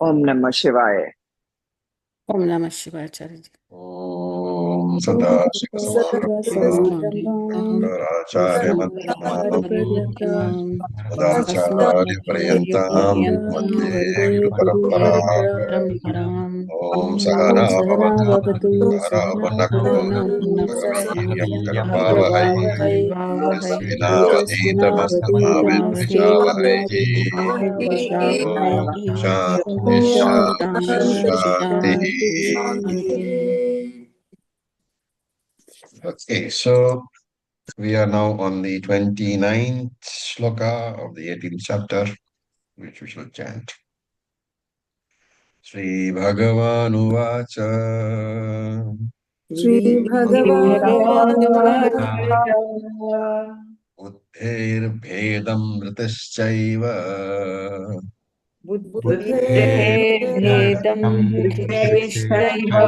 Om Namah Shivaya. Om Namah Shivaya Acharya ji. Om Sadashiva Shankaracharya Madhyamam Madhacharya Paryantam Vande Guru Paramparam Om Sahana Bhavatu Sahana Bhunaktu Sahaviriyam Karavavai Vinavaditamastamavitvijalavaihi Om Shanti Shanti Shanti. Okay, so we are now on the 29th shloka of the 18th chapter, which we shall chant. Sri Bhagavan Uvacha Shri Bhagavan Buddhir Bhedam Ritaschaiva Buddhebhedam dhrishchaiva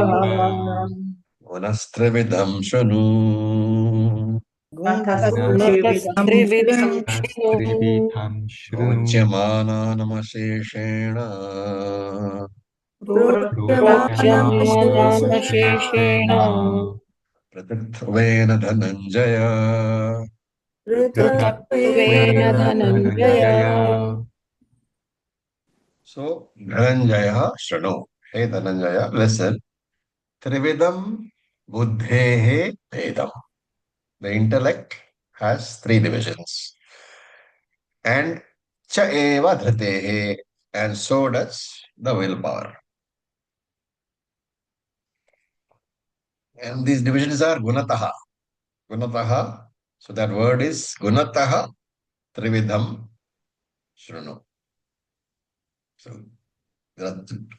Gunastravidham Shanu Gunatravidham shrunu Ujyamana Namasheshena Projyamananasheshena Pratatvena Dhananjaya Pratatvena dhananjaya So, Dhananjaya Shranu. Hey Dhananjaya, listen. Trividam Buddhehe Vedam. The intellect has three divisions. And Cha Eva Dhratehe. And so does the willpower. And these divisions are Gunataha. Gunataha. So that word is Gunataha Trividam Shrunu. So,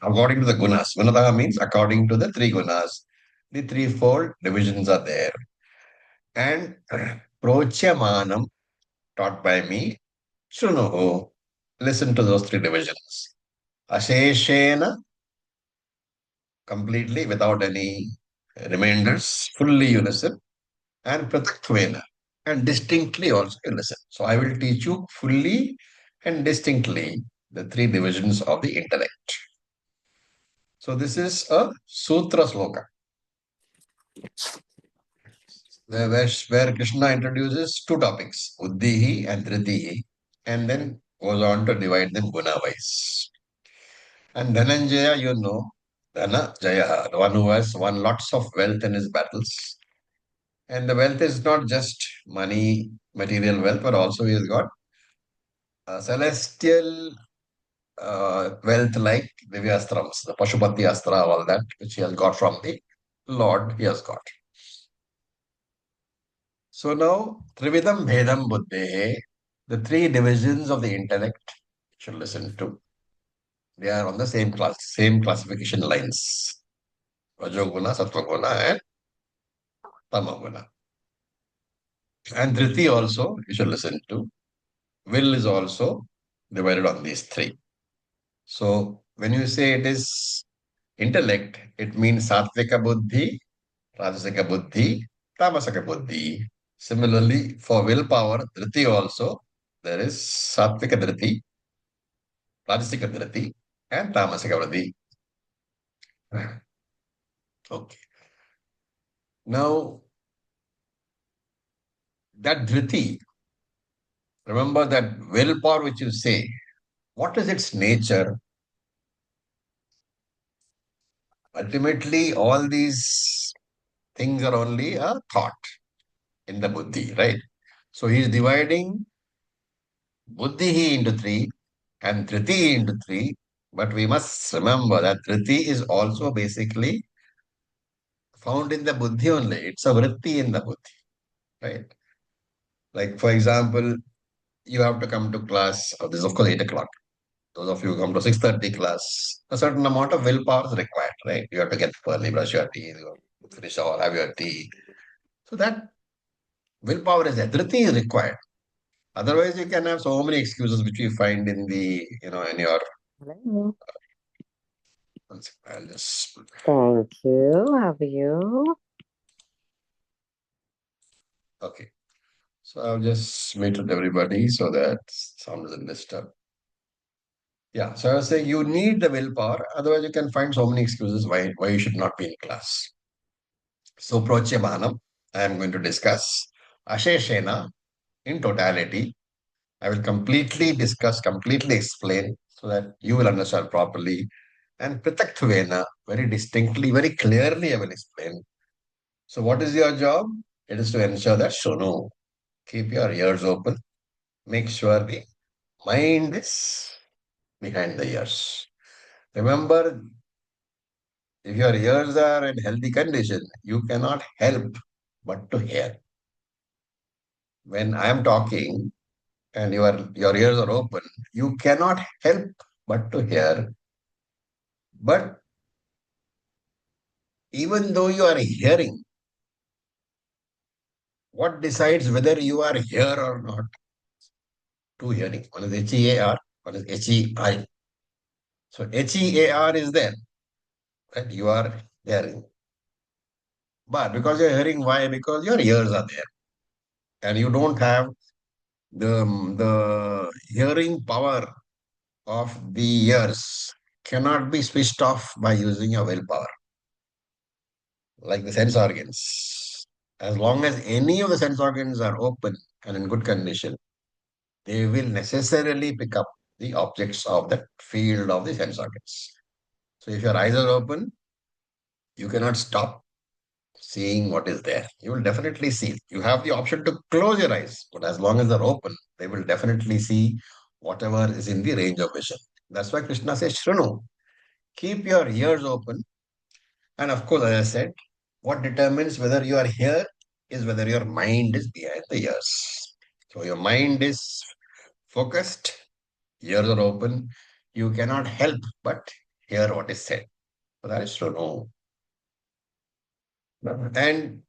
according to the gunas. Gunataha means according to the three gunas. The threefold divisions are there. And Prochyamanam, taught by me, Shrunuhu. Listen to those three divisions. Asheshena, completely without any remainders, fully you listen. And Prataktvena, and distinctly also you listen. So I will teach you fully and distinctly the three divisions of the intellect. So this is a Sutra Sloka. Where Krishna introduces two topics, Uddhihi and Dhritihi, and then goes on to divide them guna-wise. And Dhananjaya, you know, Dhana Jaya, the one who has won lots of wealth in his battles. And the wealth is not just money, material wealth, but also he has got celestial wealth like Divyastrams, the Pashupati Astra, all that, which he has got from the Lord, he has got. So now, Trividam Bhedam Buddhe, the three divisions of the intellect, you should listen to. They are on the same classification lines. Rajoguna, Satvaguna, and Tamaguna. And Dhriti also, you should listen to. Will is also divided on these three. So, when you say it is intellect, it means Sattvika Buddhi, Rajasika Buddhi, Tamasaka Buddhi. Similarly, for willpower, Dhriti also, there is Sattvika Dhriti, Rajasika Dhriti, and Tamasika Dhriti. Okay. Now, that Dhriti, remember that willpower which you say, what is its nature? Ultimately, all these things are only a thought in the buddhi, right? So he is dividing buddhi into three and triti into three. But we must remember that triti is also basically found in the buddhi only. It's a vritti in the buddhi, right? Like, for example, you have to come to class. This is, of course, 8 o'clock. Those of you who come to 6:30 class, a certain amount of willpower is required, right? You have to get up early, brush your teeth, finish all, have your tea. So that willpower is there. Dhriti is required. Otherwise, you can have so many excuses which you find in the, in your. Hello. I'll just. Thank you. How are you? Okay. So I'll just muted everybody so that sound doesn't disturb. Yeah, so I was saying you need the willpower, otherwise you can find so many excuses why you should not be in class. So Prochyamanam, I am going to discuss Asheshena in totality. I will completely discuss, completely explain so that you will understand properly. And Pritaktuvena, very distinctly, very clearly I will explain. So what is your job? It is to ensure that Shunu, keep your ears open, make sure the mind is behind the ears. Remember, if your ears are in healthy condition, you cannot help but to hear. When I am talking and your ears are open, you cannot help but to hear. But even though you are hearing, what decides whether you are here or not? Two hearing. One is HEAR, one is HEI. So HEAR is there, right? You are hearing. But because you're hearing, why? Because your ears are there. And you don't have the hearing power of the ears cannot be switched off by using your willpower, like the sense organs. As long as any of the sense organs are open and in good condition, they will necessarily pick up the objects of that field of the sense organs. So if your eyes are open, you cannot stop seeing what is there. You will definitely see. You have the option to close your eyes, but as long as they're open, they will definitely see whatever is in the range of vision. That's why Krishna says, Shrunu, keep your ears open. And of course, as I said, what determines whether you are here is whether your mind is behind the ears. So your mind is focused, ears are open, you cannot help but hear what is said. So that is to know. And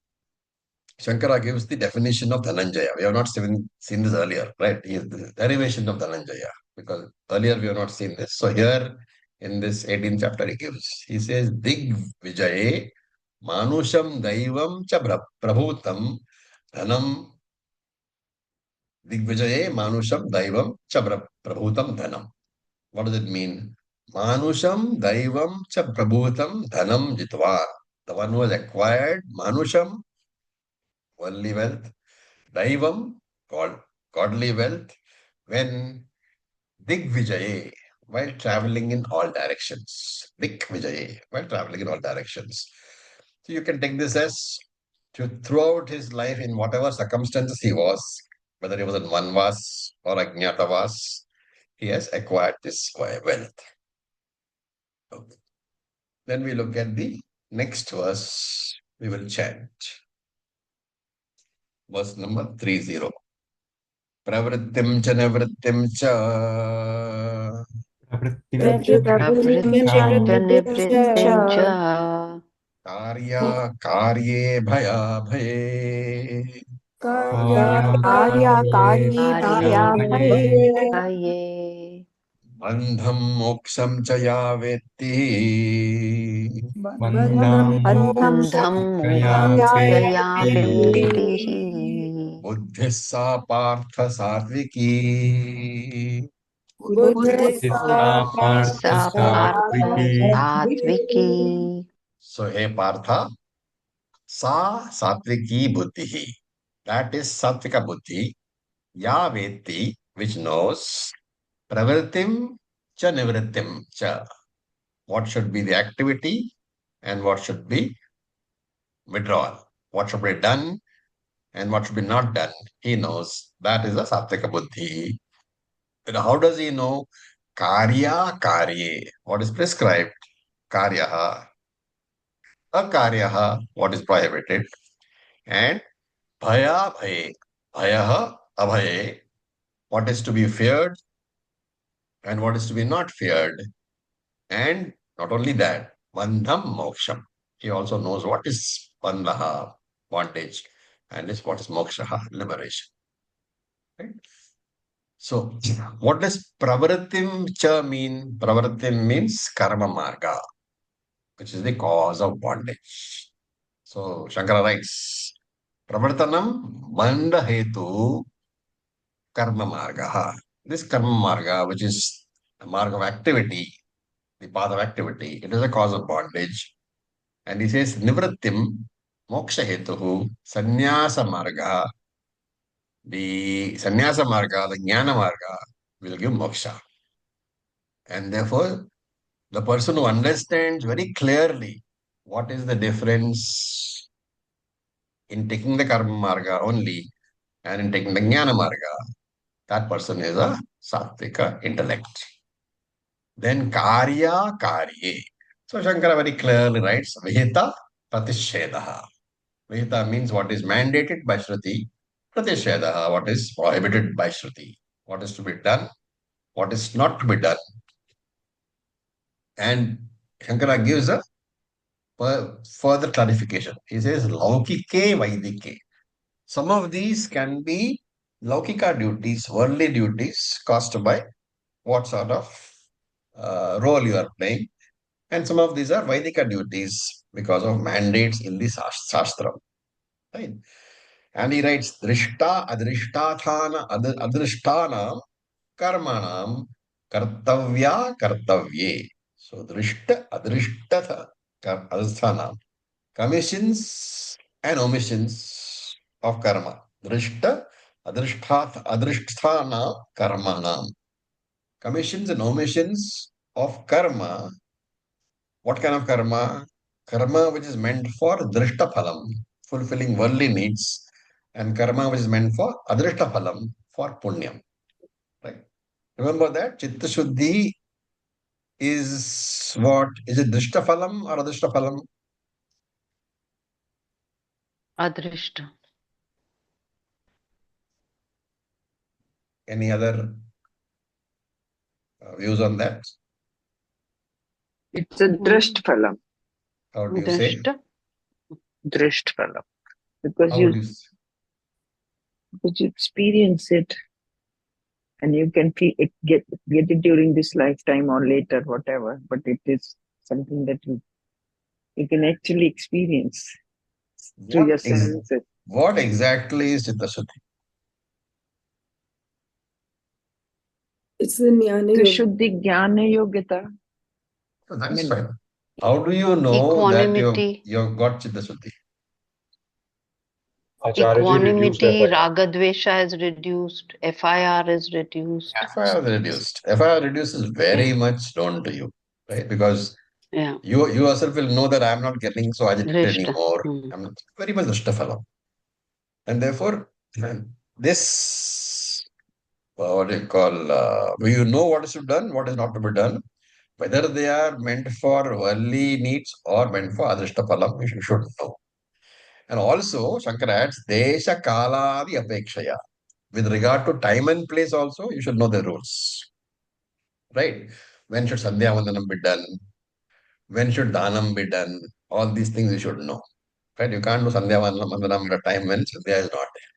Shankara gives the definition of Dhananjaya. We have not seen this earlier, right? He is the derivation of Dhananjaya, because earlier we have not seen this. So here in this 18th chapter he gives, he says, Dig Vijaye Manusham Daivam Cha Prabhutam Dhanam Digvijaye Manusham Daivam Cha Prabhutam Dhanam. What does it mean? Manusham Daivam Cha Prabhutam Dhanam Jitva. The one who has acquired Manusham, worldly wealth, Daivam, godly wealth, when Digvijaye, while traveling in all directions. Digvijaye, while traveling in all directions. So you can take this as throughout his life, in whatever circumstances he was, whether he was in Vanvas or Ajnatavas, he has acquired this wealth. Okay. Then we look at the next verse. We will chant. Verse number 30. Pravrittim cha nivrittim cha प्रवृत्तिं च निवृत्तिं च प्रवृत्तिञ्च karya karye bhaya bhaye कार्याकार्ये कार्याकार्ये भयाभये भये bandham moksham cha ya vetti बन्धं बन्धं मोक्षाय मोक्षया वेत्तिः buddhih sa partha satviki. बुद्धिः बुद्धिः सा सा पार्थ सा पार्थ सात्विकी सात्विकी So, hey Partha, sa satviki buddhi. That is sattvika buddhi. Ya vetti, which knows. Pravritim cha nivrittim cha. What should be the activity and what should be withdrawal. What should be done and what should be not done. He knows. That is a sattvika buddhi. And how does he know? Karya karye. What is prescribed? Karyaha. Akaryaha. What is prohibited? And bhaya bhaye. Bhayaha abhaye. What is to be feared and what is to be not feared. And not only that, bandham moksham. He also knows what is bandhaha, bondage, and is what is mokshaha, liberation. Right? So, what does pravritim cha mean? Pravritim means karma marga, which is the cause of bondage. So, Shankara writes, pravartanam bandha hetu karma marga. This karma marga, which is mark of activity, the path of activity. It is a cause of bondage. And he says, Nivrittim moksha hetuhu sannyasa marga. The sannyasa marga, the jnana marga, will give moksha. And therefore, the person who understands very clearly what is the difference in taking the karma marga only and in taking the jnana marga, that person is a sattvika intellect. Then karya karye. So Shankara very clearly writes Vihita Pratishhedaha. Vihita means what is mandated by Shruti. Pratishhedaha, what is prohibited by Shruti. What is to be done, what is not to be done. And Shankara gives a further clarification. He says Laukike Vaidike. Some of these can be Laukika duties, worldly duties caused by what sort of role you are playing. And some of these are Vaidika duties because of mandates in the Shastra. Right? And he writes Drishta Adrishtathana Adrishtana Karmanam Kartavya Kartavye. So Drishta Adrishtata Adristhana. Commissions and omissions of karma. Drishta Adrishthana Karmanam. Commissions and omissions of karma. What kind of karma? Karma which is meant for drishta phalam, fulfilling worldly needs, and karma which is meant for adrishta phalam, for punyam. Right? Remember that chitta shuddhi is what? Is it drishta phalam or adrishta phalam? Adrishta. Any other views on that? It's a Drishtphalam. How do you say? Drishta. Drishtphalam. Because How you, do you say? because you experience it and you can feel it, get it during this lifetime or later, whatever, but it is something that you can actually experience through your senses. What exactly is chitta shuddhi? It's the Jnana Yoga. Shuddhi Jnana Yogita. So that is I mean- fine. How do you know that Equanimity. you've got chitta shuddhi? Acharya ji reduced Equanimity, FIR. Ragadvesha is reduced, FIR is reduced. FIR is reduced. FIR reduced is very much known to you, right? Because Yeah, you yourself will know that I am not getting so agitated Drishta. anymore. Hmm. I'm very much Drishta fellow. And therefore, this, what do you call, you know what is to be done, what is not to be done, whether they are meant for worldly needs or meant for adrishta phalam, you should know. And also, Shankara adds, Desha Kaladi Apekshaya. With regard to time and place also, you should know the rules. Right? When should Sandhya Vandanam be done? When should Dhanam be done? All these things you should know. Right? You can't do Sandhya Vandanam at a time when Sandhya is not there.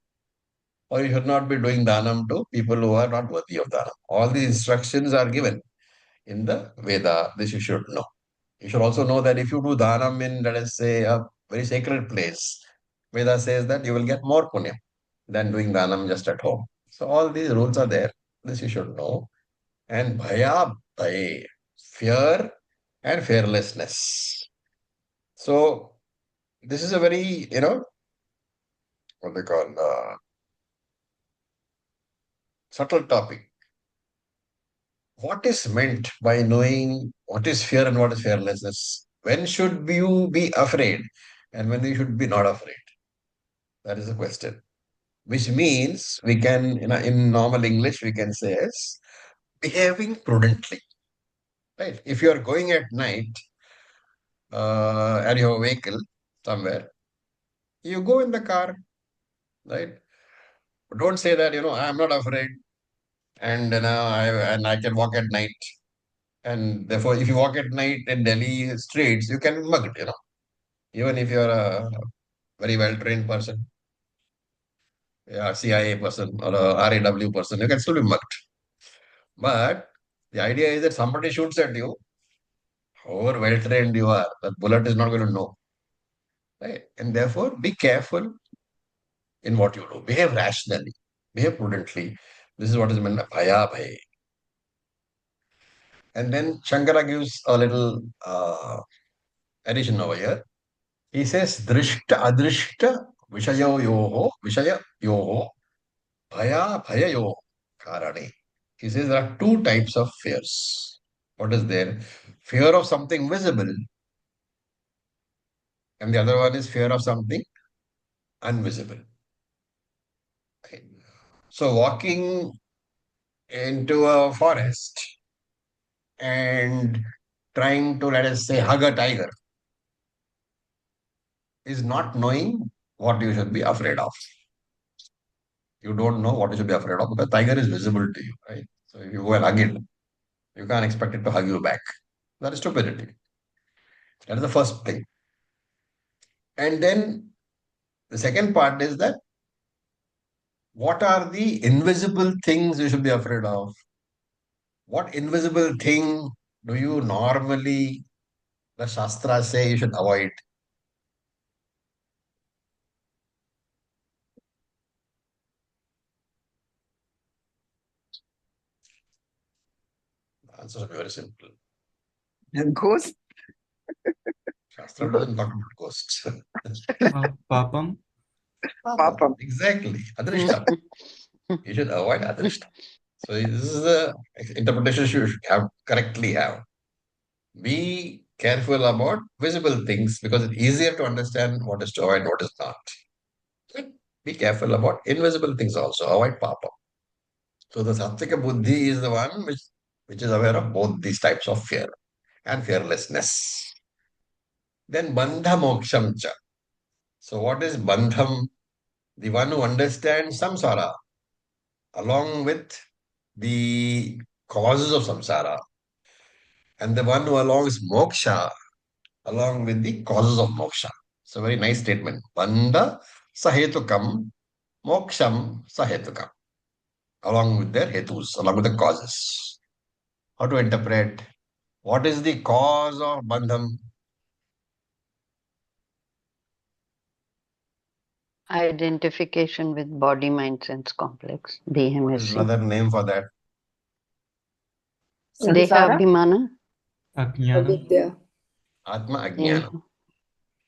Or you should not be doing Dhanam to people who are not worthy of Dhanam. All these instructions are given in the Veda. This you should know. You should also know that if you do Dhanam in, let us say, a very sacred place, Veda says that you will get more punya than doing Dhanam just at home. So all these rules are there. This you should know. And bhaya, bhaye, fear and fearlessness. So this is a very, what they call subtle topic. What is meant by knowing what is fear and what is fearlessness? When should you be afraid and when you should be not afraid? That is the question. Which means we can, in normal English, we can say as behaving prudently. Right? If you are going at night and you have a vehicle somewhere, you go in the car, right? But don't say that, I'm not afraid and I can walk at night. And therefore, if you walk at night in Delhi streets, you can be mugged, even if you're a very well-trained person, a CIA person or a RAW person, you can still be mugged. But the idea is that somebody shoots at you, however well-trained you are, that bullet is not going to know. Right? And therefore, be careful in what you do. Behave rationally. Behave prudently. This is what is meant by bhaya bhai. And then Shankara gives a little addition over here. He says, Drishta Adrishta Vishaya Yoho Bhaya Bhaya Yoho Karane. He says there are two types of fears. What is there? Fear of something visible, and the other one is fear of something invisible. Okay. So walking into a forest and trying to, let us say, hug a tiger is not knowing what you should be afraid of. You don't know what you should be afraid of because tiger is visible to you, right? So if you go and hug it, you can't expect it to hug you back. That is stupidity. That is the first thing. And then the second part is that what are the invisible things you should be afraid of? What invisible thing do you normally, the Shastras say you should avoid? The answer is very simple. Ghost. Shastra doesn't talk about ghosts. Papam. Papam. Exactly. Adrishta. You should avoid adrishta. So this is the interpretation you should have correctly have. Be careful about visible things because it's easier to understand what is to avoid, what is not. But be careful about invisible things also. Avoid papa. So the Sattvika Buddhi is the one which is aware of both these types of fear and fearlessness. Then Bandha Moksham cha. So what is Bandham? The one who understands samsara along with the causes of samsara, and the one who allows moksha along with the causes of moksha. So very nice statement. Bandha sahetukam, moksham sahetukam. Along with their hetus, along with the causes. How to interpret? What is the cause of bandham? Identification with body, mind, sense complex, What is DMSC. another name for that? Samsara, Dehabhimana. Ajnanam. avidya. Atma Ajnanam.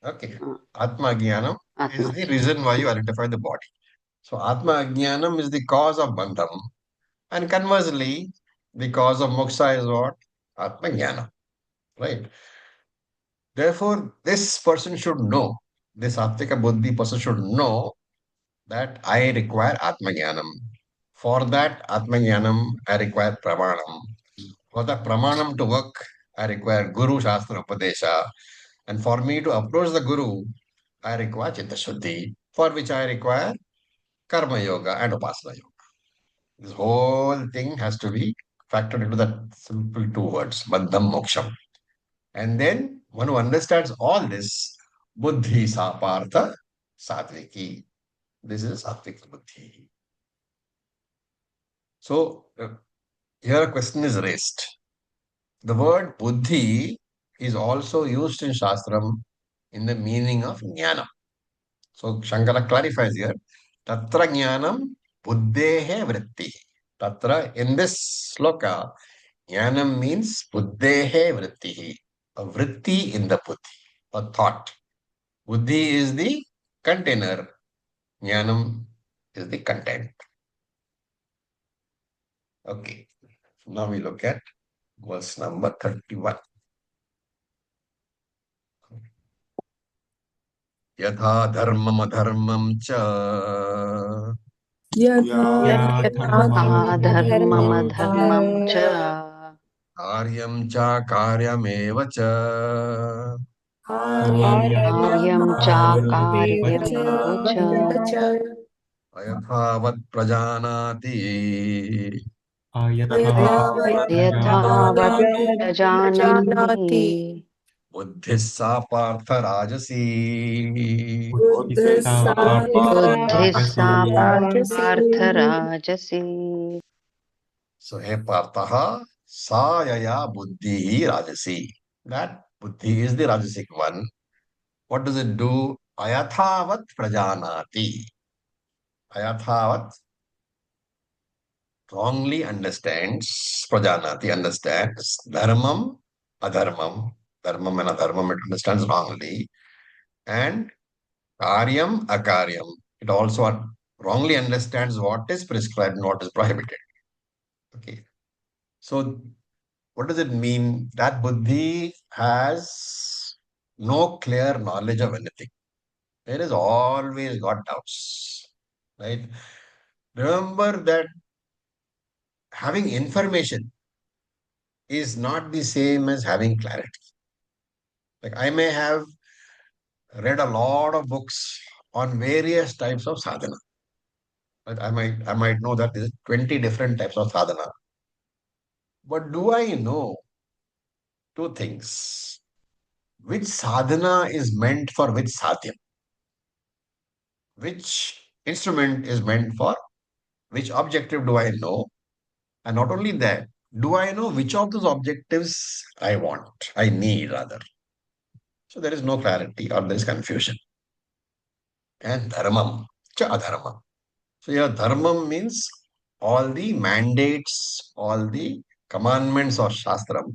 Okay. Uh, Atma Ajnanam is Atma. the reason why you identify the body. So Atma Ajnanam is the cause of bandham. And conversely, the cause of moksha is what? Atma Jnana. Right? Therefore, this person should know, this Attika Buddhi person should know that I require Atma Jnanam. For that Atma Jnanam, I require Pramanam. For the Pramanam to work, I require Guru Shastra Upadesha. And for me to approach the Guru, I require Chitta Shuddhi, for which I require Karma Yoga and Upasana Yoga. This whole thing has to be factored into that simple two words, Bandham Moksham. And then one who understands all this, Buddhi Sapartha Satviki. This is Satvik Buddhi. So here a question is raised. The word Buddhi is also used in Shastram in the meaning of Jnana. So Shankara clarifies here, Tatra Jnanam Buddhehe Vritti. Tatra, in this sloka, Jnanam means Buddhehe Vrittihi. A vritti in the buddhi, a thought. Buddhi is the container. Jnanam is the content. Okay. Now we look at verse number 31. Yatha dharmam adharmam cha Yatha Yatha Adharmam dharmam adharmam cha. karyam cha karyameva cha Karyam cha karyameva cha. ayathavat prajanati Ayathavat Yathavat prajanati. buddhis sa partha rajasi. Buddhissa Buddhissa Partha partha So, he partha sa yaya buddhi rajasi. That buddhi is the rajasic one. What does it do? Ayathavat prajanati. Ayathavat wrongly understands, Prajanati understands dharmam, adharmam, dharmam and adharmam, it understands wrongly, and karyam, akaryam. It also wrongly understands what is prescribed and what is prohibited. Okay. So, what does it mean? That buddhi has no clear knowledge of anything. There is always got doubts, right? Remember that having information is not the same as having clarity. Like I may have read a lot of books on various types of sadhana. But I might know that there's 20 different types of sadhana. But do I know two things? Which sadhana is meant for which sadhya? Which instrument is meant for which objective do I know? And not only that, do I know which of those objectives I want, I need rather? So there is no clarity or there is confusion. And dharmam, cha adharmam. So your dharmam means all the mandates, all the commandments of Shastram.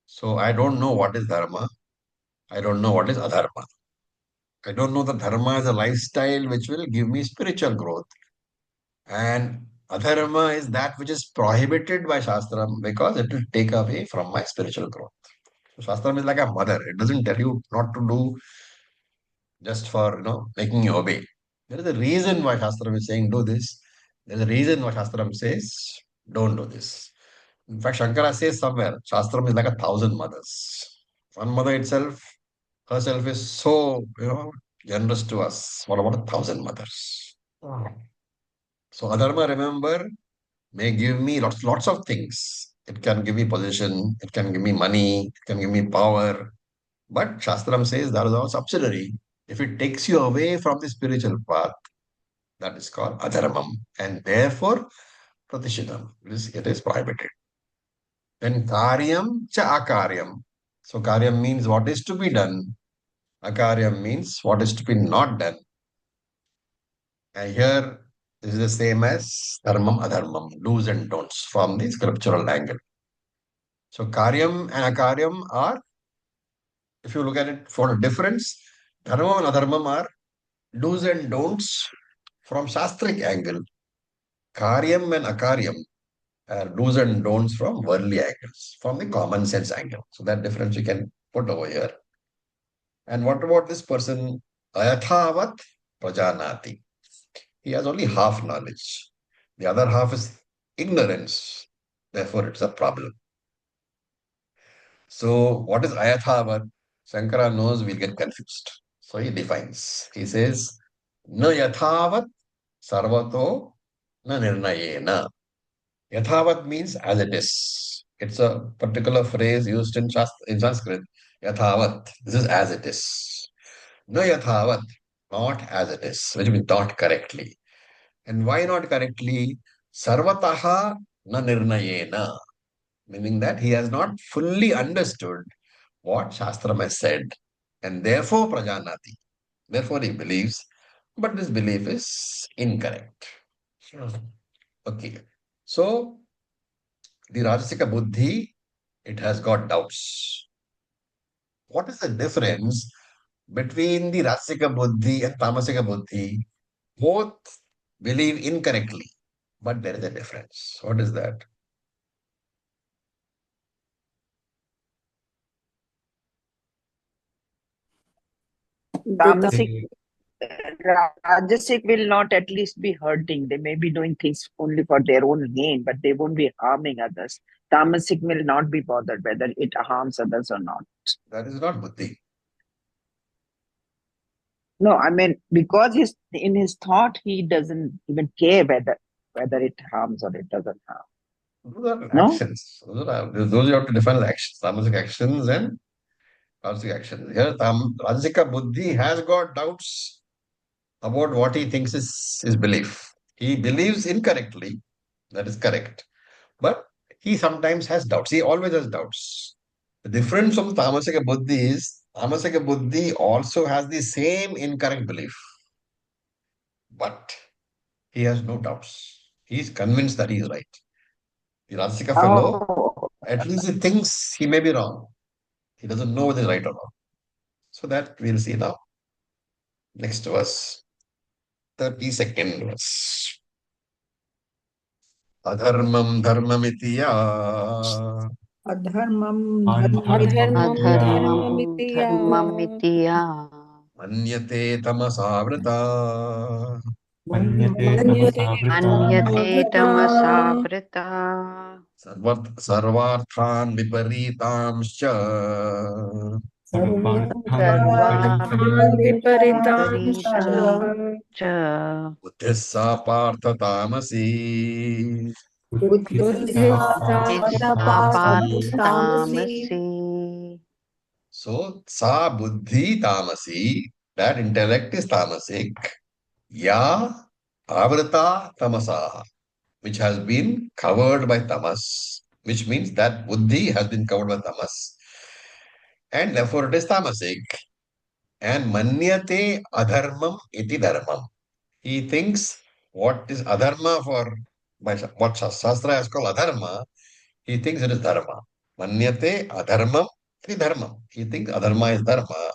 So I don't know what is dharma. I don't know what is adharma. I don't know that dharma is a lifestyle which will give me spiritual growth. And adharma is that which is prohibited by Shastram because it will take away from my spiritual growth. So Shastram is like a mother. It doesn't tell you not to do just for making you obey. There is a reason why Shastram is saying do this. There is a reason why Shastram says don't do this. In fact, Shankara says somewhere, Shastram is like 1,000 mothers. One mother itself, herself is so, generous to us. What about 1,000 mothers? Wow. So Adharma, remember, may give me lots of things. It can give me position, it can give me money, it can give me power. But Shastram says that is all subsidiary. If it takes you away from the spiritual path, that is called adharmam. And therefore, pratishidam. It is prohibited. Then karyam cha akaryam. So karyam means what is to be done. Akaryam means what is to be not done. And here this is the same as dharmam adharmam, do's and don'ts from the scriptural angle. So karyam and akaryam are, if you look at it for a difference, dharmam and adharmam are do's and don'ts from shastric angle. Karyam and akaryam are do's and don'ts from worldly angles, from the common sense angle. So that difference you can put over here. And what about this person? Ayathavat prajanati. He has only half knowledge. The other half is ignorance. Therefore, it's a problem. So, what is ayathavat? Shankara knows we'll get confused. So, he defines. He says, Na yathavat sarvato na nirnayena. Yathavat means as it is. It's a particular phrase used in Sanskrit. Yathavat. This is as it is. No yathavat. Not as it is, which means not correctly. And why not correctly? Sarvataha na nirnayena. Meaning that he has not fully understood what Shastram has said. And therefore prajanati. Therefore he believes. But this belief is incorrect. Okay. So the Rajasika Buddhi, it has got doubts. What is the difference between the Rajasika Buddhi and Tamasika Buddhi? Both believe incorrectly, but there is a difference. What is that? Tamasic, Rajasic will not at least be hurting. They may be doing things only for their own gain, but they won't be harming others. Tamasic will not be bothered whether it harms others or not. That is not Buddhi. No, I mean, because in his thought, he doesn't even care whether it harms or it doesn't harm. Those are No? actions. Those you have to define as actions. Tamasic actions and Rajasic actions. Here, Rajasika Buddhi has got doubts about what he thinks is his belief. He believes incorrectly. That is correct. But he sometimes has doubts. He always has doubts. The difference from Tamasika Buddhi is Tamasika Buddhi also has the same incorrect belief. But he has no doubts. He's convinced that he is right. The Rajasika fellow, Oh, at least he thinks he may be wrong. He doesn't know whether he's right or wrong. So that we'll see now. Next verse, 32nd verse. Adharmam dharmamiti ya Adharmam Adharmam Adharmam dharmamiti ya. dharmamitya manyate tamasavrata. Manyate anyate tamasa tamasavrita Sarvarthan viparitamscha Sarvarthan viparitam viparitam cha buddhissa partha tamasi. buddhissa issa tamasi. tamasi. So, sa buddhi tamasi, that intellect is tamasic. Ya avrita tamasa, which has been covered by tamas, which means that buddhi has been covered by tamas. And therefore it is tamasic. And manyate adharmam iti dharmam. He thinks what is adharma what Shastra has called adharma, he thinks it is dharma. Manyate adharmam iti dharmam. He thinks adharma is dharma.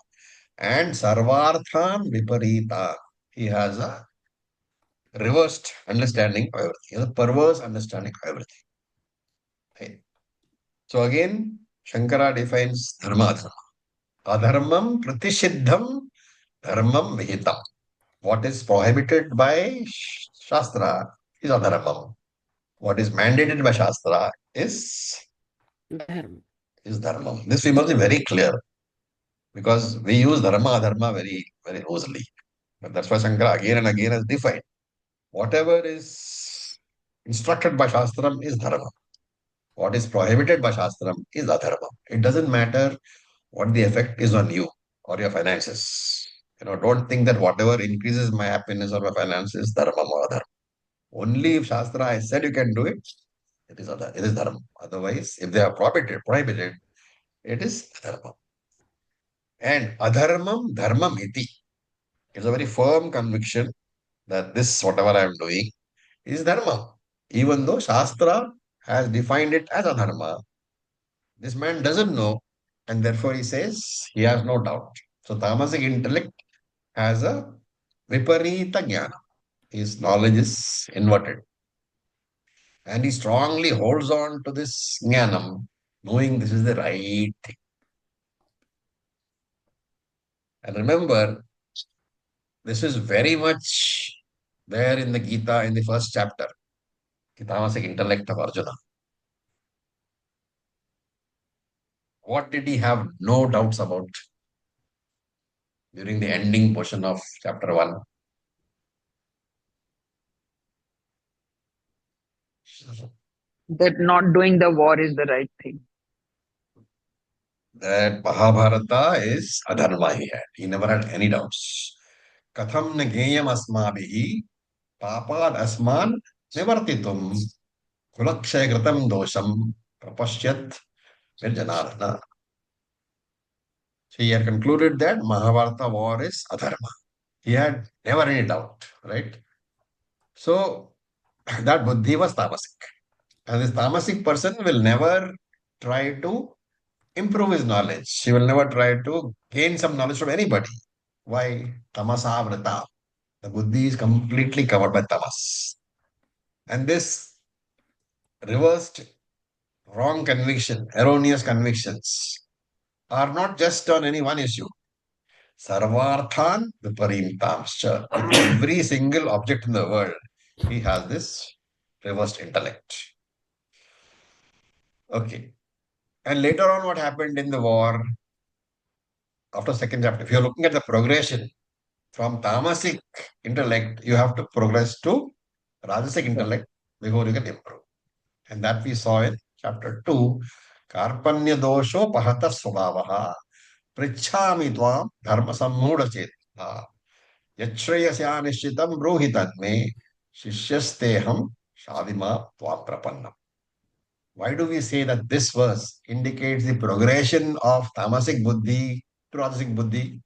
And sarvarthan viparita. He has a reversed understanding of everything. He has a perverse understanding of everything. Right? So again, Shankara defines dharma adharma. Adharmam pratishiddham dharmam vihitam. What is prohibited by Shastra is adharmam. What is mandated by Shastra is dharmam. This we must be very clear because we use dharma, adharma very, very loosely. But that's why Shankara again and again has defined. Whatever is instructed by Shastram is dharma. What is prohibited by Shastram is adharma. It doesn't matter what the effect is on you or your finances. Don't think that whatever increases my happiness or my finances is dharma or adharma. Only if Shastra has said you can do it, it is dharma. Otherwise, if they are prohibited, it is adharma. And adharmam dharmam iti. It's a very firm conviction that this, whatever I am doing, is dharma. Even though Shastra has defined it as adharma, this man doesn't know, and therefore he says he has no doubt. So tamasic intellect has a viparita jnana. His knowledge is inverted. And he strongly holds on to this jnanam, knowing this is the right thing. And remember, this is very much there in the Gita in the first chapter, the tamasic intellect of Arjuna. What did he have no doubts about during the ending portion of chapter 1? that not doing the war is the right thing. That Mahabharata is adharma he had. He never had any doubts. Katham na geyam asmabihi papad asman nivartitum kulakshayagratam dosham prapasyat virjanarana. So he had concluded that Mahabharata war is adharma. He had never any doubt, right? So that buddhi was tamasic. And this tamasic person will never try to improve his knowledge. He will never try to gain some knowledge from anybody. Why? Tamasa vrata. The buddhi is completely covered by tamas. And this reversed wrong conviction, erroneous convictions are not just on any one issue. Sarvarthan viparintamscha. In every single object in the world, he has this reversed intellect. Okay. And later on, what happened in the war after second chapter? If you're looking at the progression from tamasic intellect, you have to progress to rajasic intellect before you can improve. And that we saw in chapter 2. Karpanya dosho pahata swabhavaha prichhami tvam dharma sammudha chetha yachrayasya nishchitam bruhitatme shishyasteham shadima tvam prapannam. Why do we say that this verse indicates the progression of tamasic buddhi to rajasic buddhi?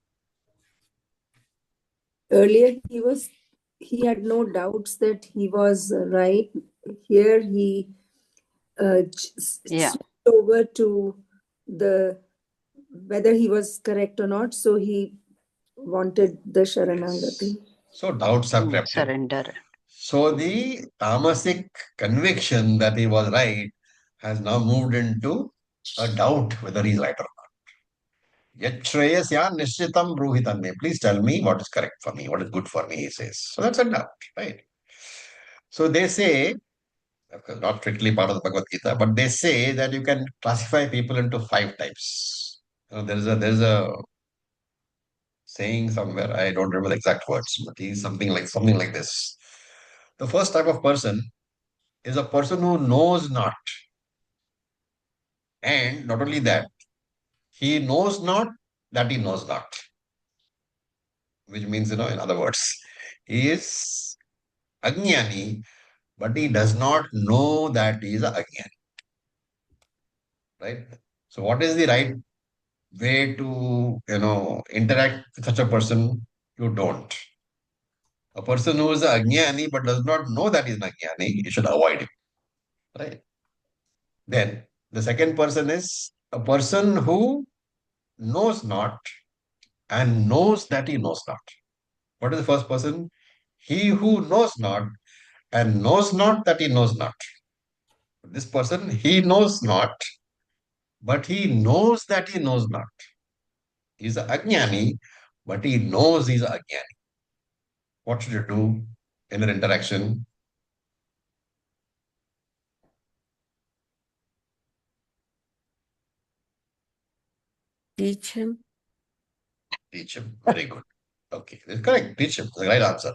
Earlier he was he had no doubts that he was right. Here he Yeah. switched over to the whether he was correct or not. So he wanted the Sharanagati. So doubts have crept in. Surrender. So the tamasic conviction that he was right has now moved into a doubt whether he's right or not. Yet Shreyasya Nishchitam Bruhitanme. Please tell me what is correct for me, what is good for me, he says. So that's a doubt, right? So they say, of course, not strictly part of the Bhagavad Gita, but they say that you can classify people into 5 types. There's a saying somewhere, I don't remember the exact words, but he's something like this. The first type of person is a person who knows not. And not only that, he knows not that he knows not. Which means, in other words, he is Ajnani, but he does not know that he is a Ajnani. Right? So what is the right way to, interact with such a person? You don't. A person who is a Ajnani but does not know that he is an Ajnani, you should avoid him. Right? Then the second person is a person who knows not and knows that he knows not. What is the first person? He who knows not and knows not that he knows not. This person, he knows not, but he knows that he knows not. He's a Ajnani, but he knows he's a Ajnani. What should you do in an interaction? Teach him. Teach him. Very good. Okay, that's correct. Teach him. The right answer.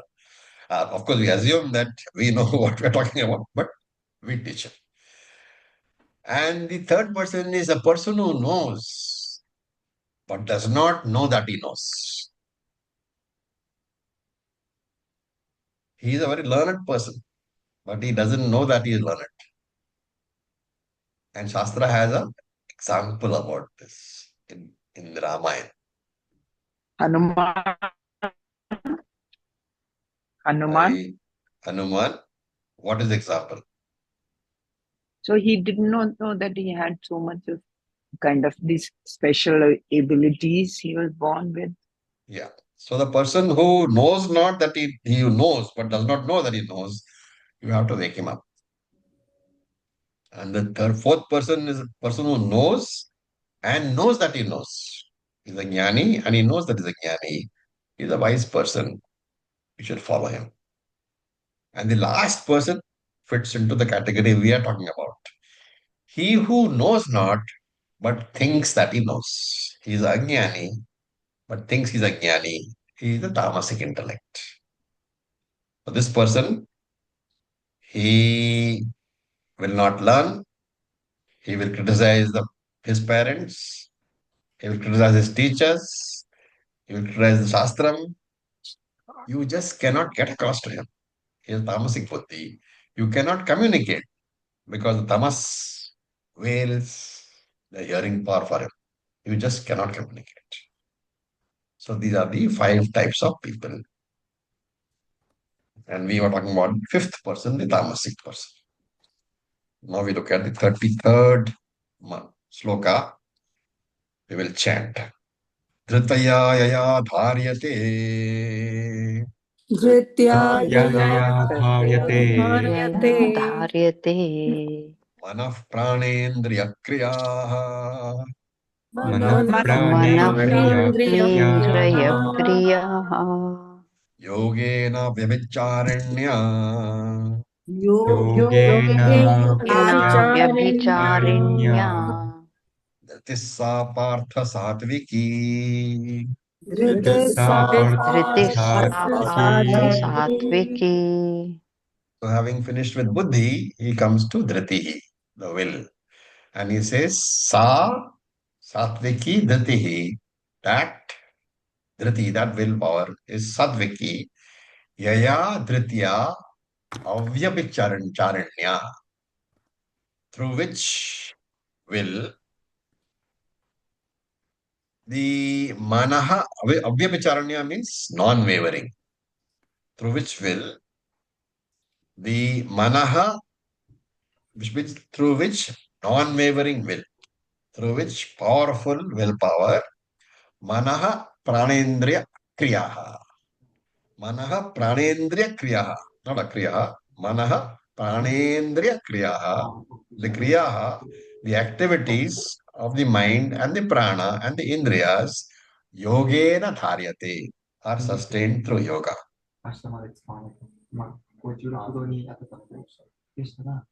Of course, we assume that we know what we're talking about, but we teach him. And the third person is a person who knows, but does not know that he knows. He is a very learned person, but he doesn't know that he is learned. And Shastra has an example about this in the Ramayana. Hanuman. Hanuman. Hanuman, what is the example? So he did not know that he had so much of kind of these special abilities he was born with. Yeah. So the person who knows not that he knows, but does not know that he knows, you have to wake him up. And the fourth person is a person who knows and knows that he knows. He's a jnani and he knows that he's a jnani. He's a wise person. You should follow him. And the last person fits into the category we are talking about. He who knows not but thinks that he knows. He is a jnani but thinks he's a jnani. He is a tamasic intellect. So this person, he will not learn. He will criticize his parents. He will criticize his teachers. He will criticize the shastram. You just cannot get across to him. He is tamasic buddhi. You cannot communicate because the tamas veils the hearing power for him. You just cannot communicate. So these are the 5 types of people. And we were talking about the fifth person, the tamasic person. Now we look at the 33rd sloka. We will chant. Dritaya yaya dharyate. Dhrityaya Yaya dharyate. dharyate. Dharyate. Manah pranendriya kriyaha. Manah Manah pranendriya pranendriya kriyaha. kriyaha. Yogena vyabhicharanya. Yogena Vyabhicharinya. Dritissa partha satviki. Dritisa Dritissa partha satviki. satviki. So having finished with buddhi, he comes to dhritihi, the will. And he says, sa satviki dhritihi. That dhriti, that willpower is satviki. Yaya dhritiya avyabhicharanya. Through which will the manaha, avyabhicharanya means non-wavering. through which will the manaha, through which non-wavering will, through which powerful willpower, manaha pranendriya kriyaha. Manaha pranendriya kriyaha, not a kriyaha, manaha pranendriya kriyaha. The kriyaha, the activities of the mind and the prana and the indriyas, yogena dharyate, are sustained through yoga. 明日まで使わないと。まあ、こう16度に当てたのでしたら、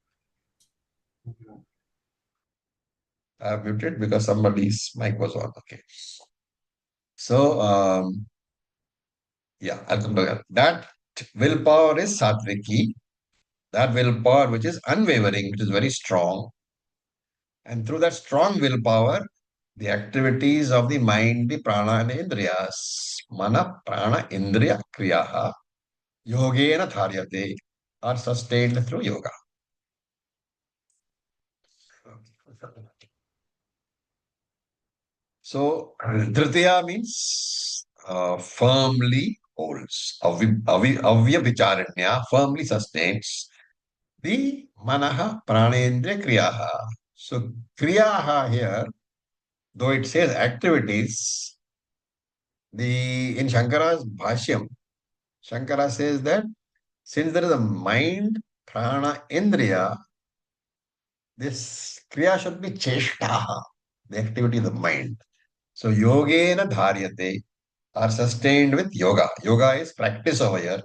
I have muted because somebody's mic was on. Okay. So, yeah, I'll come to that. That willpower is sattviki. That willpower which is unwavering, which is very strong. And through that strong willpower, the activities of the mind, the prana and the indriyas, mana, prana, indriya, kriyaha, yogena dharyate, are sustained through yoga. So, Dhritiya means firmly holds. Avya vicharanya firmly sustains the manaha pranendriya kriyaha. So, kriyaha here, though it says activities, in Shankara's Bhashyam, Shankara says that since there is a mind, prana, indriya, this kriya should be cheshtaha, the activity of the mind. So, yogena dharyate are sustained with yoga. Yoga is practice over here.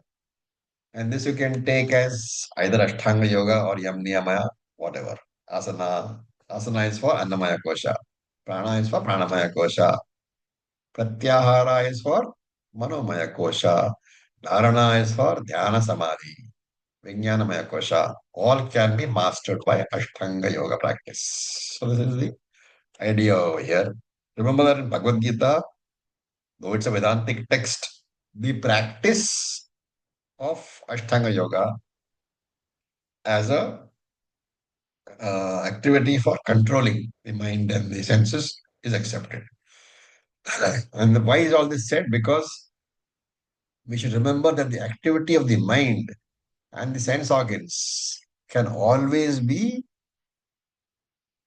And this you can take as either Ashtanga Yoga or Yam Niyamaya, whatever. Asana. Asana is for Annamaya Kosha. Prana is for Pranamaya Kosha. Pratyahara is for Manomaya Kosha. Dharana is for Dhyana Samadhi. Vijnanamaya Kosha. All can be mastered by Ashtanga Yoga practice. So this is the idea over here. Remember that in Bhagavad Gita, though it's a Vedantic text, the practice of Ashtanga Yoga as a activity for controlling the mind and the senses is accepted. And why is all this said? Because we should remember that the activity of the mind and the sense organs can always be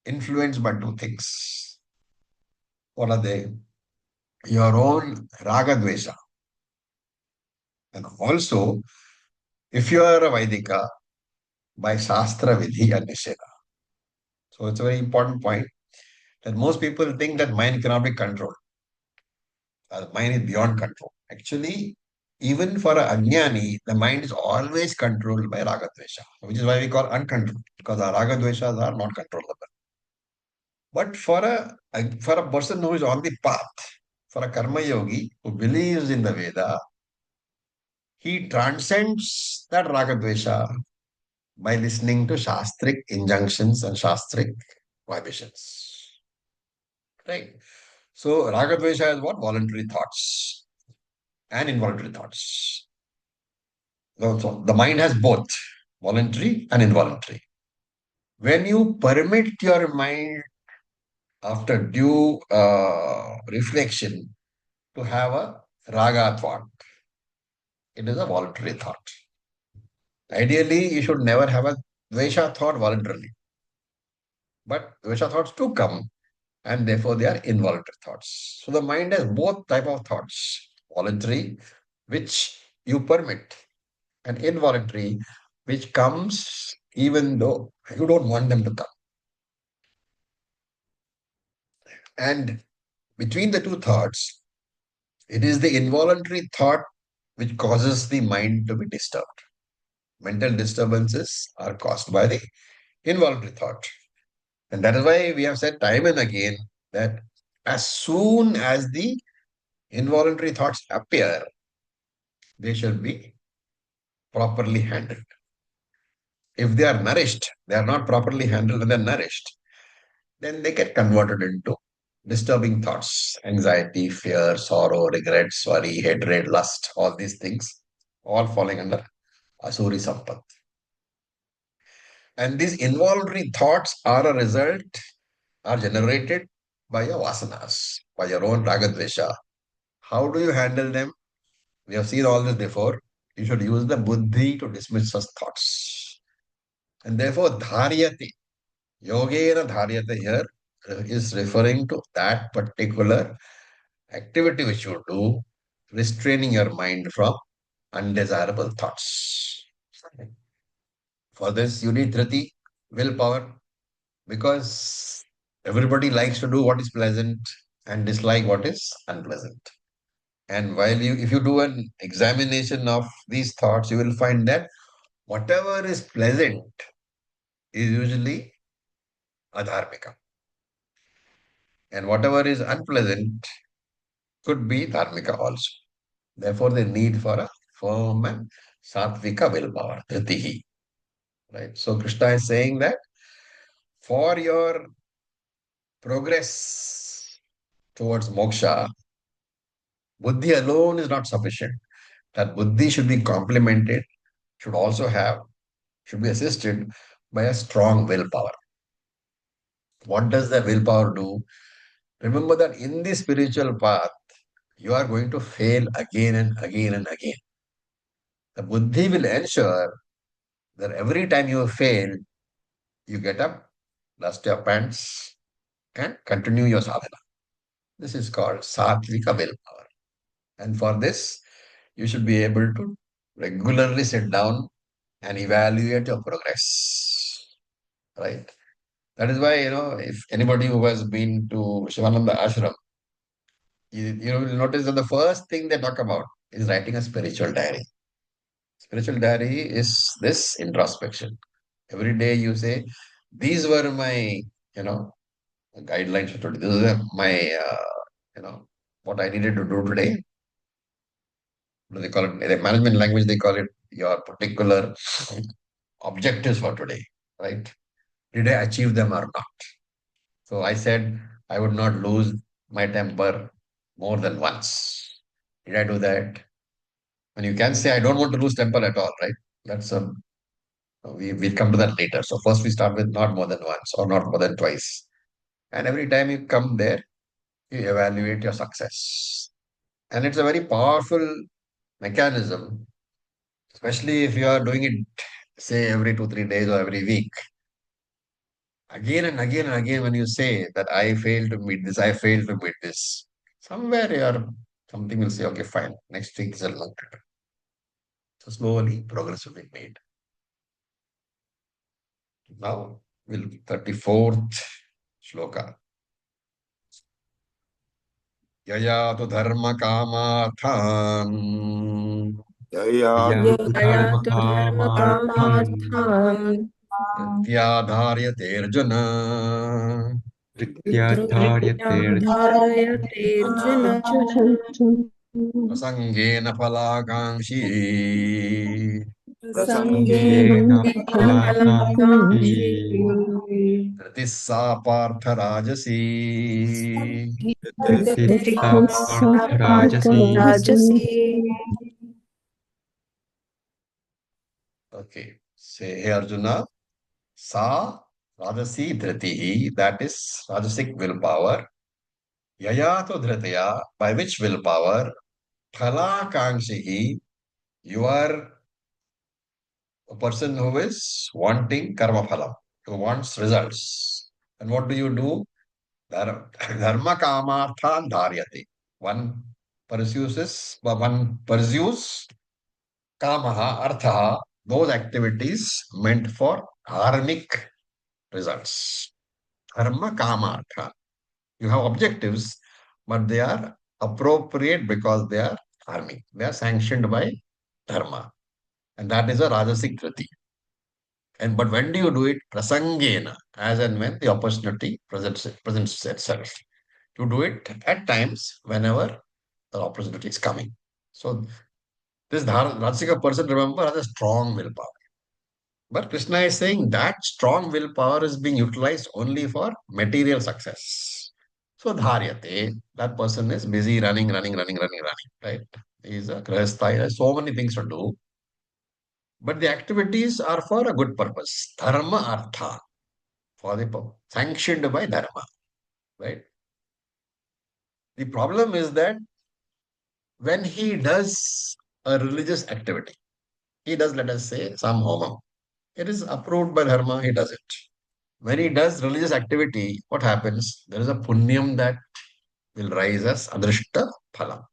influenced by two things. What are they? Your own raga dvesha. And also, if you are a Vaidika, by Shastra Vidhi and Nisheda. So it's a very important point that most people think that mind cannot be controlled. Mind is beyond control. Actually, even for a Ajnani, the mind is always controlled by Raga Dvesha, which is why we call uncontrolled, because our Raga Dveshas are not controllable. But for a person who is on the path, for a Karma Yogi who believes in the Veda, he transcends that Raga Dvesha by listening to Shastric injunctions and Shastric vibrations. Right? So, Raga Dvesha is what? Voluntary thoughts and involuntary thoughts. So, the mind has both voluntary and involuntary. When you permit your mind, after due reflection, to have a raga thought, it is a voluntary thought. Ideally, you should never have a dvesha thought voluntarily. But dvesha thoughts do come, and therefore they are involuntary thoughts. So the mind has both type of thoughts, voluntary, which you permit, and involuntary, which comes even though you don't want them to come. And between the two thoughts, it is the involuntary thought which causes the mind to be disturbed. Mental disturbances are caused by the involuntary thought. And that is why we have said time and again that as soon as the involuntary thoughts appear, they should be properly handled. If they are nourished, they are not properly handled and they are nourished, then they get converted into disturbing thoughts, anxiety, fear, sorrow, regret, worry, hatred, lust, all these things, all falling under Asuri Sampat. And these involuntary thoughts are generated by your vasanas, by your own ragadvesha. How do you handle them? We have seen all this before. You should use the buddhi to dismiss such thoughts. And therefore, dharyate, yogena dharyate here is referring to that particular activity which you do, restraining your mind from undesirable thoughts. For this, you need dhriti, willpower, because everybody likes to do what is pleasant and dislike what is unpleasant. And if you do an examination of these thoughts, you will find that whatever is pleasant is usually adharmika. And whatever is unpleasant could be dharmika also. Therefore, the need for a firm and sattvika willpower, dhritihi. Right? So Krishna is saying that for your progress towards moksha, buddhi alone is not sufficient. That buddhi should be complemented, should be assisted by a strong willpower. What does the willpower do? Remember that in the spiritual path, you are going to fail again and again and again. The buddhi will ensure that every time you fail, you get up, dust your pants, and continue your sadhana. This is called sattvika willpower. And for this, you should be able to regularly sit down and evaluate your progress. Right? That is why, if anybody who has been to Shivananda Ashram, you will notice that the first thing they talk about is writing a spiritual diary. Spiritual diary is this introspection. Every day you say, these were my, guidelines for today. These are my, what I needed to do today. What do they call it? In the management language, they call it your particular objectives for today, right? Did I achieve them or not? So I said I would not lose my temper more than once. Did I do that? And you can say I don't want to lose temper at all, right? That's we'll come to that later. So first we start with not more than once or not more than twice. And every time you come there, you evaluate your success. And it's a very powerful mechanism, especially if you are doing it, say, every 2, 3 days or every week. Again and again and again, when you say that I failed to meet this, I failed to meet this, somewhere something will say, okay, fine, next week is a long trip. So slowly progress will be made. Now, 34th shloka. Yaya tu dharma kamathan Yayato dharmakamarthan pratyadharyate arjuna dharayate Arjuna prasangena phalakangshi prasangena phalakangshi Tritissa partha rajasi. Rajasi. Okay. Say, hey Arjuna, sa rajasi dhritihi, that is rajasic willpower. Yaya to dhritaya, by which willpower, phala kangshihi, you are a person who is wanting karma phala, who wants results. And what do you do? Dharma kamarthan dharyate. One pursues kamaha, artha, those activities meant for dharmic results. Dharma kama artha. You have objectives, but they are appropriate because they are dharmic. They are sanctioned by dharma. And that is a rajasic dhriti. But when do you do it? Prasangena, as and when the opportunity presents itself. You do it at times whenever the opportunity is coming. So this Rajasika person, remember, has a strong willpower. But Krishna is saying that strong willpower is being utilized only for material success. So dharyate, that person is busy running, right? He is a grahastha, he has so many things to do. But the activities are for a good purpose. Dharma artha, for the sanctioned by dharma, right? The problem is that when he does a religious activity, He does, let us say, some homa. It is approved by dharma, he does it. When he does religious activity, what happens? There is a punyam that will rise as adrishta phala.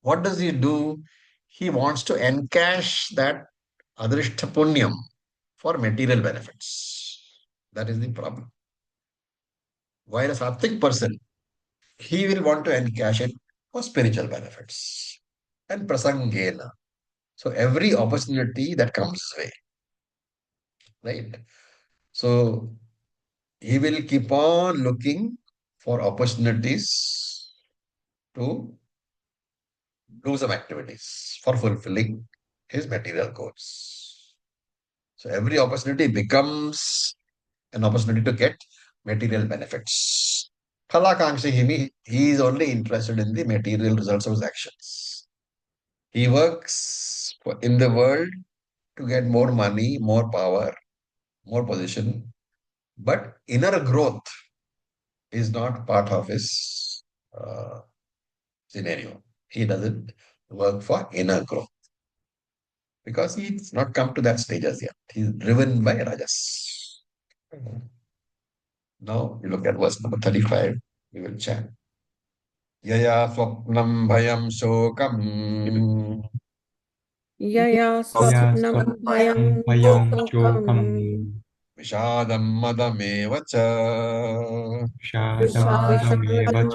What does he do? He wants to encash that adrishta punyam for material benefits. That is the problem. While a sattvic person, he will want to encash it for spiritual benefits and prasangena. So every opportunity that comes his way, right? So he will keep on looking for opportunities to do some activities for fulfilling his material goals. So every opportunity becomes an opportunity to get material benefits. Phalakankshi, he is only interested in the material results of his actions. He works in the world to get more money, more power, more position, but inner growth is not part of his scenario. He doesn't work for inner growth because he's not come to that stage as yet. He's driven by rajas. Now, you look at verse number 35, we will chant. Yaya swapnam bhayam shokam Yaya या swapnam bhayam स्वप्नभयं चोकं chokam vishadam madameva cha विषादमदमेव च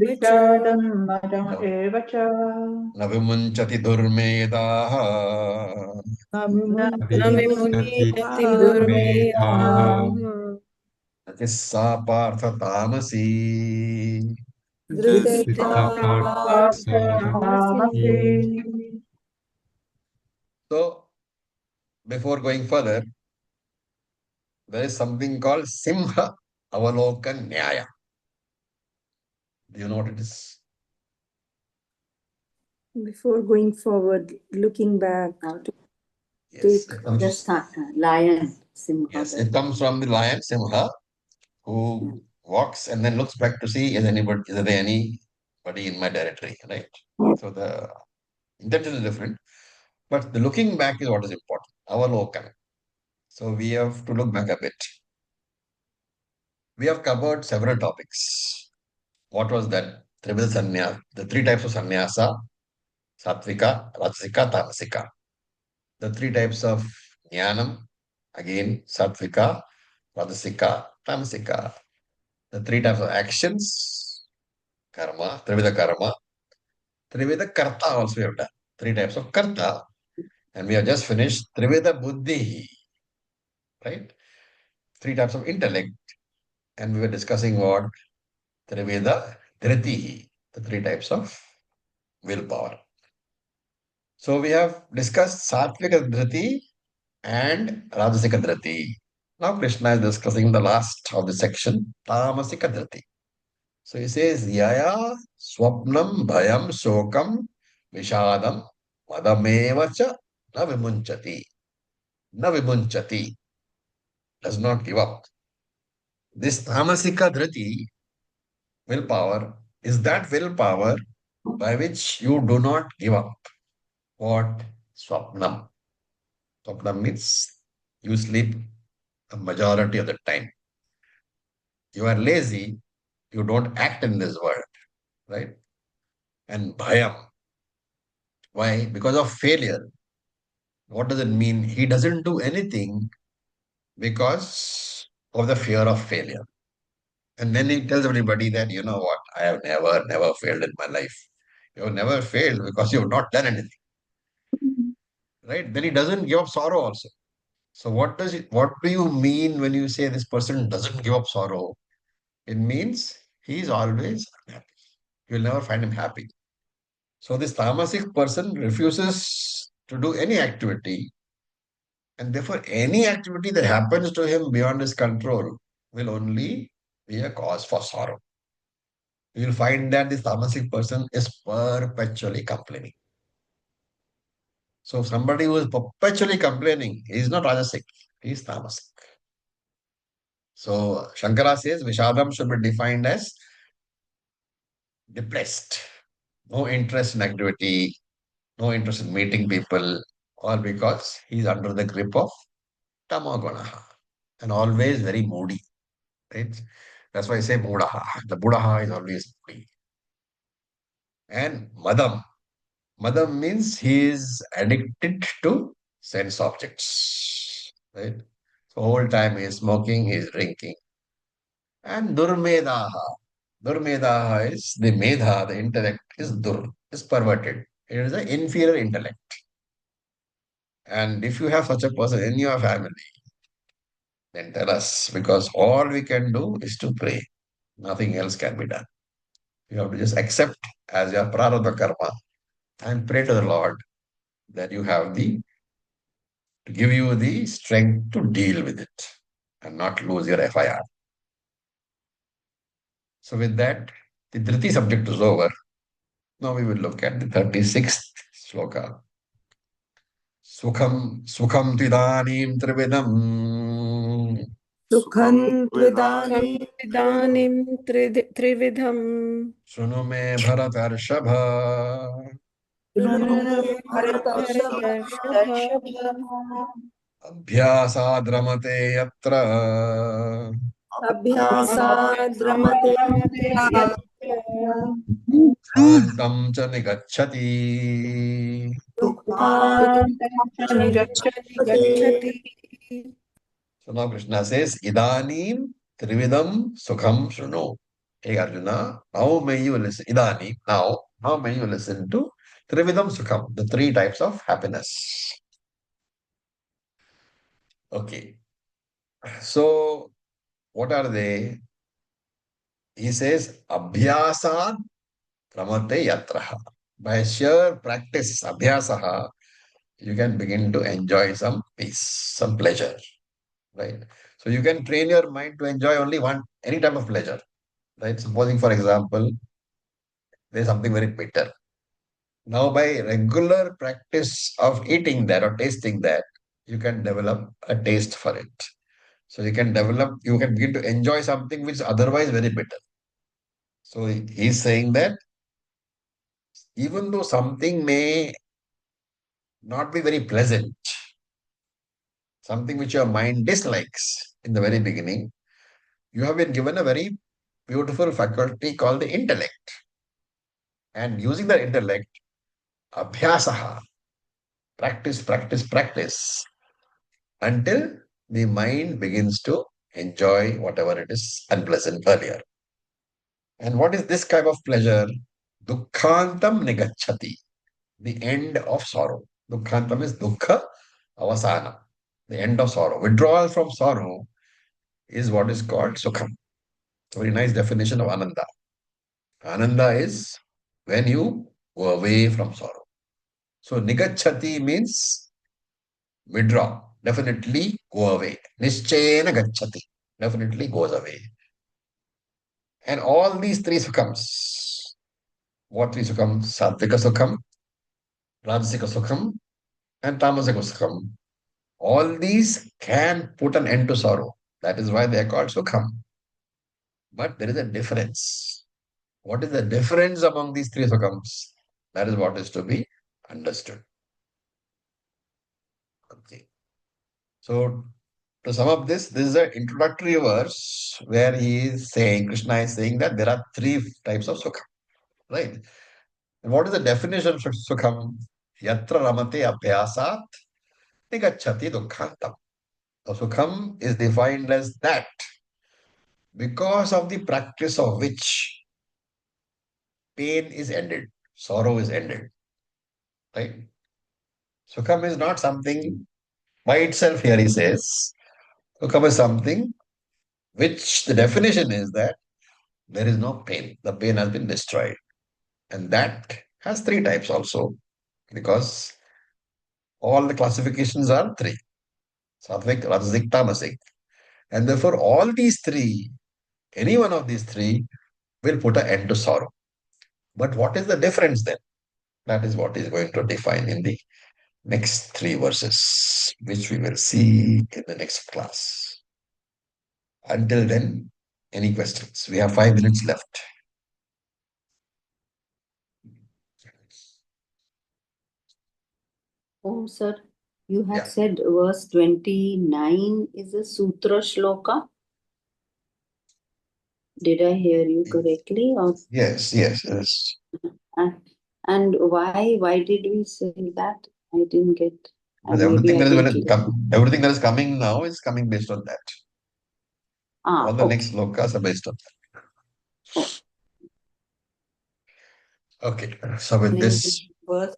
visadam विषादं मदम् एव च na vimunchati durmedaha न na विमुञ्चति vimunyati दुर्मेधाः durmedaha Natissa partha tamasi. स्थितः Parthasarathi पार्थसारथिः So, before going further, there is something called Simha Avalokan Nyaya. Do you know what it is? Before going forward, looking back to Yes, take Just lion, Simha. yes, it comes from the lion Simha, who walks and then looks back to see is there anybody in my territory, right? So the intention is different, but the looking back is what is important. Avalokan. So we have to look back a bit. We have covered several topics. What was that? Trivial sannyasa, the three types of sannyasa, sattvika, rajasika, tamasika. The three types of jnanam, again, sattvika, rajasika, tamasika. The three types of actions, karma, trivida karta also we have done. Three types of karta. And we have just finished trivida buddhi, right? Three types of intellect. And we were discussing what? Triveda dhritihi, the three types of willpower. So we have discussed Satvika Dhriti and Rajasika Dhriti. Now Krishna is discussing the last of the section, Tamasika Dhriti. So he says, Yaya Swapnam Bhayam Shokam Vishadam Madamevacha Na Vimunchati. Na Vimunchati. Does not give up. This Tamasika Dhriti, willpower, is that willpower by which you do not give up. What? Swapnam. Swapnam means you sleep a majority of the time. You are lazy, you don't act in this world, right? And bhayam. Why? Because of failure. What does it mean? He doesn't do anything because of the fear of failure. And then he tells everybody that, you know what, I have never failed in my life. You have never failed because you have not done anything. Right? Then he doesn't give up sorrow also. So what do you mean when you say this person doesn't give up sorrow? It means he is always unhappy. You will never find him happy. So this tamasic person refuses to do any activity, and therefore any activity that happens to him beyond his control will only be a cause for sorrow. You will find that this tamasic person is perpetually complaining. So somebody who is perpetually complaining, he is not rajasic, he is tamasic. So Shankara says Vishadam should be defined as depressed, no interest in activity, no interest in meeting people, All because he's under the grip of Tamoganaha and always very moody. Right? That's why I say Mudaha. The Buddha is always moody. And Madam. Madam means he is addicted to sense objects. Right? So whole time he is smoking, he is drinking. And Durmedaha. Durmedaha is the Medha, the intellect is is perverted. It is an inferior intellect. And if you have such a person in your family, then tell us, because all we can do is to pray. Nothing else can be done. You have to just accept as your prarabdha karma and pray to the Lord that you have to give you the strength to deal with it and not lose your FIR. So with that, the Dhriti subject is over. Now we will look at the 36th sloka. Sukham tvidanim trividam. Sukham tvidani इदानीं त्रिविधम् Shunu me Bharatarshava. Abhyasadramate yatra. Abhyasadramate Dukhantam cha nigacchati. So now Krishna says, Idanim Trividam Sukham Shruno. Hey Arjuna, now may you listen. Idanim, now may you listen to Trividam Sukham, the three types of happiness. Okay. So, what are they? He says, Abhyasad Ramate Yatraha. By sheer practice, Abhyasaha, you can begin to enjoy some peace, some pleasure. Right? So you can train your mind to enjoy only any type of pleasure. Right? Supposing, for example, there's something very bitter. Now, by regular practice of eating that or tasting that, you can develop a taste for it. So you can begin to enjoy something which is otherwise very bitter. So he's saying that even though something may not be very pleasant, something which your mind dislikes in the very beginning, you have been given a very beautiful faculty called the intellect. And using that intellect, abhyasaha, practice, until the mind begins to enjoy whatever it is unpleasant earlier. And what is this kind of pleasure? Dukkhantam nigacchati, the end of sorrow. Dukkhantam is dukkha avasana, the end of sorrow. Withdrawal from sorrow is what is called sukham. Very nice definition of ananda. Ananda is when you go away from sorrow. So nigacchati means withdraw, definitely go away. Nischayena gacchati, definitely goes away. And all these three sukhams, what three sukhams? Sattvika sukham, rajasika sukham, and tamasika sukham. All these can put an end to sorrow. That is why they are called sukham. But there is a difference. What is the difference among these three sukhams? That is what is to be understood. Okay. So, to sum up this is an introductory verse where Krishna is saying that there are three types of sukham. Right? And what is the definition of sukham? Yatra ramate abhyasat nigacchati dukkhantam. So sukham is defined as that because of the practice of which pain is ended, sorrow is ended. Right? Sukham is not something by itself here, he says. Sukham is something which the definition is that there is no pain. The pain has been destroyed. And that has three types also, because all the classifications are three. Sattvic, Rajasic, Tamasic. And therefore, all these three, any one of these three, will put an end to sorrow. But what is the difference then? That is what is going to define in the next three verses, which we will see in the next class. Until then, any questions? We have 5 minutes left. Om Sir. You had Yeah. said verse 29 is a sutra shloka. Did I hear you correctly? Or Yes, yes, yes. and why did we say that? I didn't get. Because Maybe everything I that is going didn't to come, everything that is coming now is coming based on that. All the next Okay. slokas are based on Oh. that. Okay. So with In this, verse,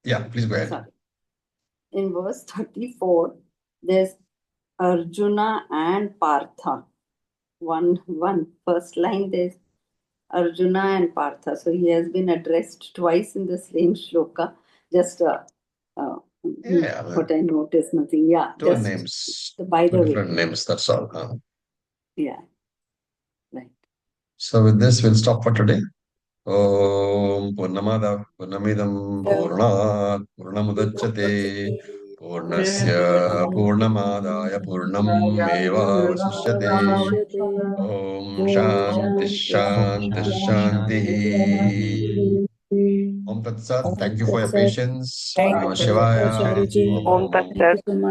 yeah, please go ahead. sorry. In verse 34, there's Arjuna and Partha. One first line, there's Arjuna and Partha. So he has been addressed twice in the same shloka. Just Yeah, what I noticed, nothing. Yeah, two just names, by two the different way. names, that's all. Yeah, right. So with this, we'll stop for today. Om Purnamada Purnamidam Purnat Purnamudachyate Purnasya Purnamadaya Purnam Eva Vasishyate. Om Shanti Shanti Shanti. Om Tat Sat. Thank you for your patience. Om Namah Shivaya. Acharya ji. Om Om Om Tat Om. Thank you so much.